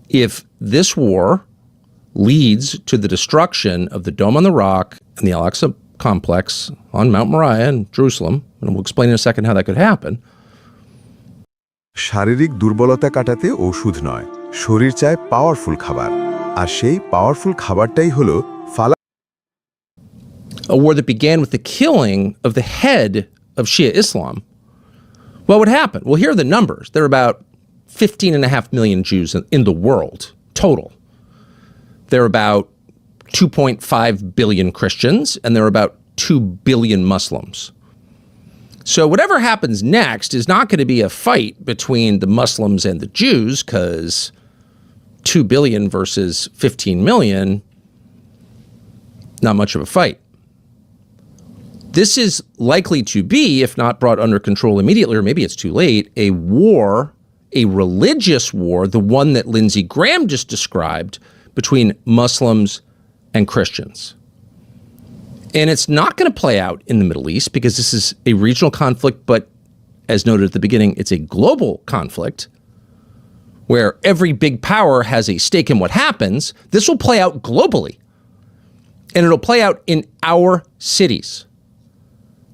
if this war leads to the destruction of the Dome on the Rock and the Al-Aqsa complex on Mount Moriah in Jerusalem, and we'll explain in a second how that could happen. শারীরিক দুর্বলতা কাটাতে ওষুধ নয়, শরীর চায় powerful খাবার, আর সেই powerful খাবারটাই হলো ফালা. A war that began with the killing of the head of Shia Islam. What would happen? Well, here are the numbers. There are about 15.5 million Jews in the world, total. There are about 2.5 billion Christians, and there are about 2 billion Muslims. So whatever happens next is not going to be a fight between the Muslims and the Jews, because 2 billion versus 15 million, not much of a fight. This is likely to be, if not brought under control immediately, or maybe it's too late, a war, a religious war, the one that Lindsey Graham just described, between Muslims and Christians. And it's not going to play out in the Middle East because this is a regional conflict, but as noted at the beginning, it's a global conflict where every big power has a stake in what happens. This will play out globally, and it'll play out in our cities.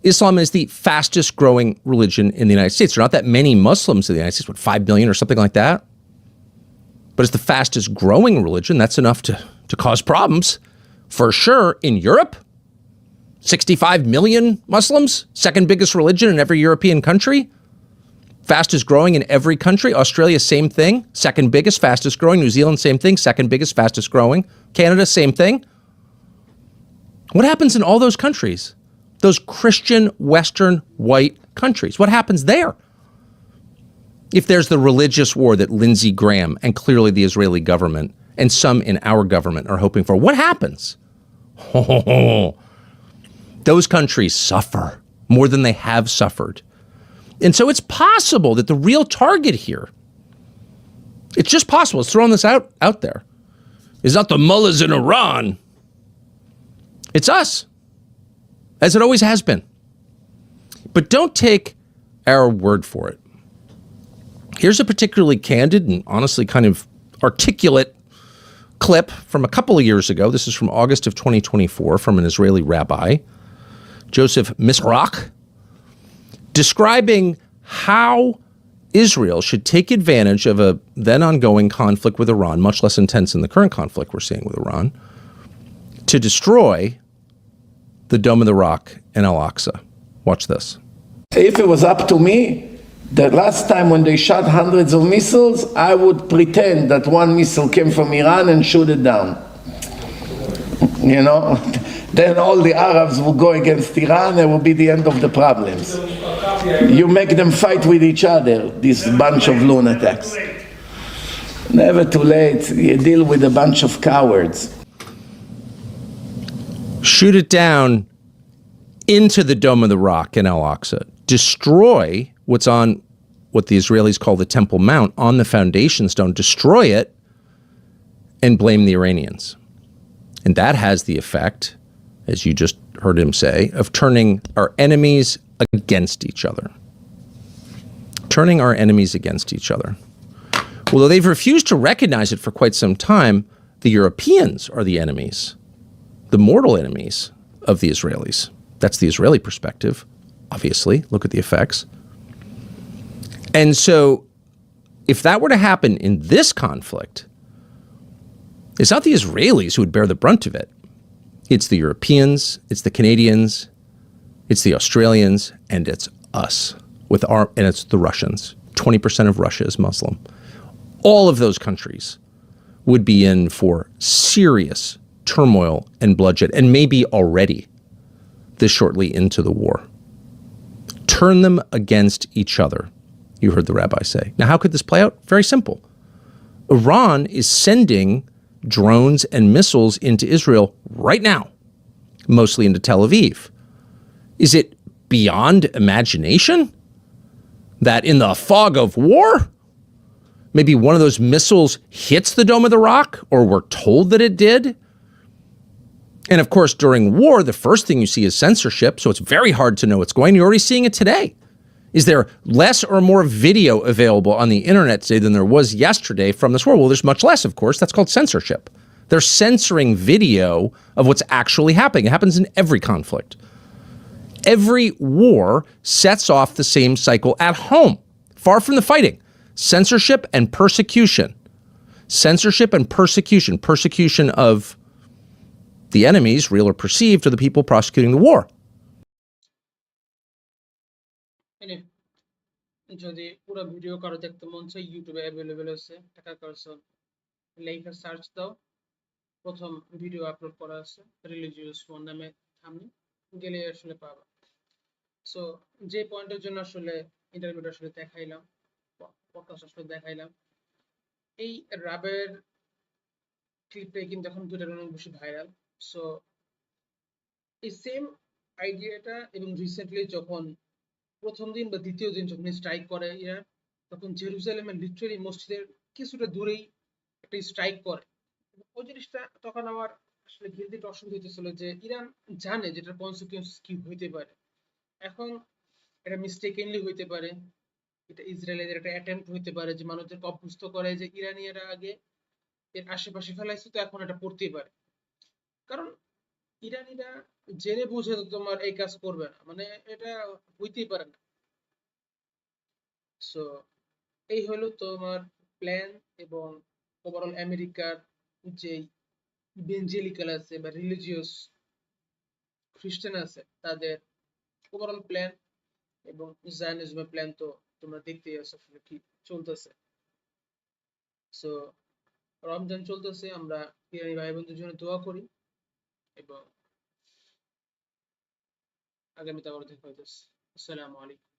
Islam is the fastest growing religion in the United States. There are not that many Muslims in the United States, what, 5 million or something like that? But it's the fastest growing religion. That's enough to cause problems. For sure, in Europe, 65 million Muslims, second biggest religion in every European country, fastest growing in every country. Australia, same thing, second biggest, fastest growing. New Zealand, same thing, second biggest, fastest growing. Canada, same thing. What happens in all those countries? Those Christian, Western, white countries. What happens there? If there's the religious war that Lindsey Graham and clearly the Israeli government and some in our government are hoping for, what happens? Those countries suffer more than they have suffered. And so it's possible that the real target here, it's just possible, it's throwing this out there, is not the mullahs in Iran. It's us, as it always has been. But don't take our word for it. Here's a particularly candid and honestly kind of articulate clip from a couple of years ago. This is from August of 2024 from an Israeli rabbi, Joseph Misrach, describing how Israel should take advantage of a then ongoing conflict with Iran, much less intense than the current conflict we're seeing with Iran, to destroy the Dome of the Rock and Al-Aqsa. Watch this. If it was up to me, the last time when they shot hundreds of missiles, I would pretend that one missile came from Iran and shoot it down. You know, then all the Arabs will go against Iran and it will be the end of the problems. You make them fight with each other, this bunch of lunatics. Never too late, you deal with a bunch of cowards. Shoot it down into the Dome of the Rock in Al-Aqsa. Destroy what's on what the Israelis call the Temple Mount, on the foundation stone. Destroy it and blame the Iranians. And that has the effect, as you just heard him say, of turning our enemies against each other. Turning our enemies against each other. Although they've refused to recognize it for quite some time, the Europeans are the enemies, the mortal enemies of the Israelis. That's the Israeli perspective, obviously. Look at the effects. And so if that were to happen in this conflict, it's not the Israelis who would bear the brunt of it. It's the Europeans, it's the Canadians, it's the Australians, and it's us and it's the Russians. 20% of Russia is Muslim. All of those countries would be in for serious turmoil and bloodshed, and maybe already this shortly into the war. Turn them against each other, you heard the rabbi say. Now, how could this play out? Very simple. Iran is sending drones and missiles into Israel right now, mostly into Tel Aviv. Is it beyond imagination that in the fog of war, maybe one of those missiles hits the Dome of the Rock, or we're told that it did? And of course, during war, the first thing you see is censorship, so it's very hard to know what's going on. You're already seeing it today. Is there less or more video available on the internet today than there was yesterday from this war? Well, there's much less, of course. That's called censorship. They're censoring video of what's actually happening. It happens in every conflict. Every war sets off the same cycle at home, far from the fighting. Censorship and persecution. Censorship and persecution. Persecution of the enemies, real or perceived, or the people prosecuting the war. যদি পুরো video কারো দেখতে মন চায় ইউটিউবে available আছে টাকা Carson লেখা সার্চ দাও প্রথম ভিডিও আপলোড করা আছে রিলিজিয়াস ওয়ান নামে থামনি গেলে আসলে পাবা সো যে পয়েন্টের জন্য আসলে ইন্টারভিউটা আসলে দেখাইলাম পডকাস্ট আসলে দেখাইলাম এই রাবের ক্লিপটা কিন্তু এখন টুইটারে অনেক বেশি ভাইরাল সো এই সেম আইডিয়াটা এবং রিসেন্টলি যখন প্রথম দিন বা দ্বিতীয় দিন যখন স্ট্রাইক করে ইরান তখন জেরুজালেমের লিটারালি মসজিদের কিছুটা দূরেই একটা স্ট্রাইক করে ওই জিনিসটা তখন আমার আসলে গিলটিটা অসুবিধা হইতেছিল যে ইরান জানে যেটার কনসিকুয়েন্স কি হইতে পারে এখন এটা মিস্টেকেনলি হইতে পারে এটা ইসরায়েলের একটা অ্যাটেম্প্ট হইতে পারে যে মানুষদেরকে অভ্যস্ত করে যে ইরানিয়ারা আগে এর আশেপাশে ফেলাইছে তো এখন এটা পড়তেই পারে কারণ ইরানিরা জেনে বুঝে তো তোমার এই কাজ করবে না মানে এটা হইতেই পারে না সো এই হলো তোমার প্ল্যান এবং ওভারঅল আমেরিকার যে ইভেঞ্জেলিক্যাল আছে বা রিলিজিয়াস খ্রিস্টান আছে তাদের ওভারঅল প্ল্যান এবং জায়নিজমের প্ল্যান তো তোমরা দেখতেই আছো আসলে কি চলতেছে সো রমজান চলতেছে আমরা ইরানি ভাই বোনদের জন্য দোয়া করি এবং আগামীতে আবার দেখা হইতেছে আসসালামু আলাইকুম